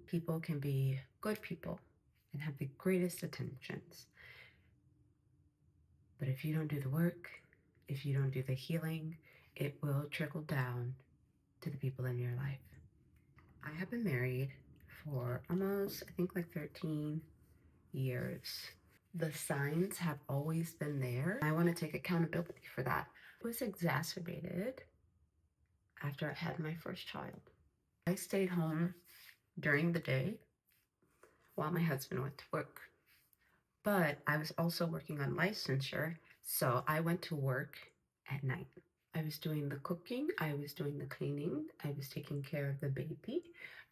People can be good people and have the greatest intentions. But if you don't do the work, if you don't do the healing, it will trickle down to the people in your life. I have been married for almost, I think, like 13 years. The signs have always been there. I want to take accountability for that. It was exacerbated after I had my first child. I stayed home during the day while my husband went to work. But I was also working on licensure, so I went to work at night. I was doing the cooking, I was doing the cleaning, I was taking care of the baby,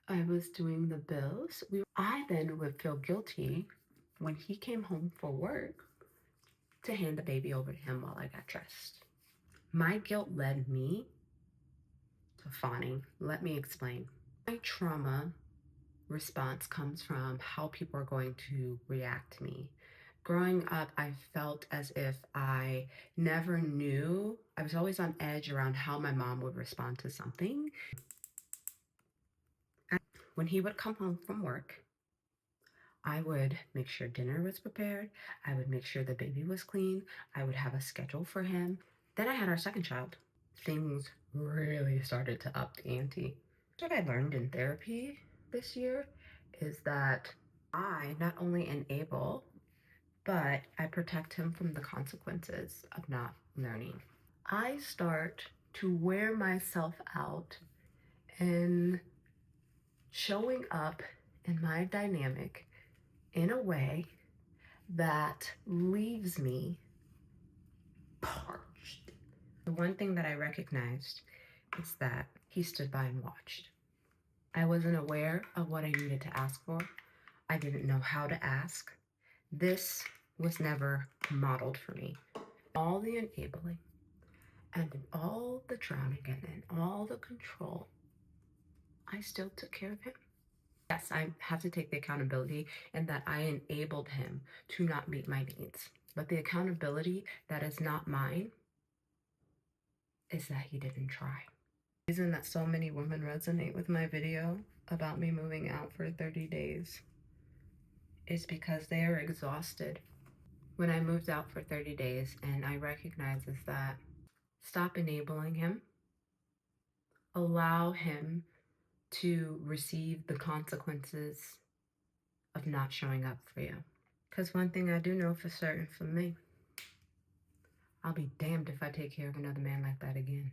I was doing the bills. I then would feel guilty when he came home for work to hand the baby over to him while I got dressed. My guilt led me to fawning. Let me explain. My trauma response comes from how people are going to react to me. Growing up, I felt as if I never knew. I was always on edge around how my mom would respond to something. When he would come home from work, I would make sure dinner was prepared. I would make sure the baby was clean. I would have a schedule for him. Then I had our second child. Things really started to up the ante. What I learned in therapy this year is that I not only enable, but I protect him from the consequences of not learning. I start to wear myself out in showing up in my dynamic in a way that leaves me parched. The one thing that I recognized is that he stood by and watched. I wasn't aware of what I needed to ask for. I didn't know how to ask. This was never modeled for me. All the enabling and in all the drowning and in all the control, I still took care of him. Yes, I have to take the accountability and that I enabled him to not meet my needs. But the accountability that is not mine is that he didn't try. The reason that so many women resonate with my video about me moving out for 30 days is because they are exhausted. When I moved out for 30 days and I recognize is that stop enabling him, allow him to receive the consequences of not showing up for you. Because one thing I do know for certain for me, I'll be damned if I take care of another man like that again.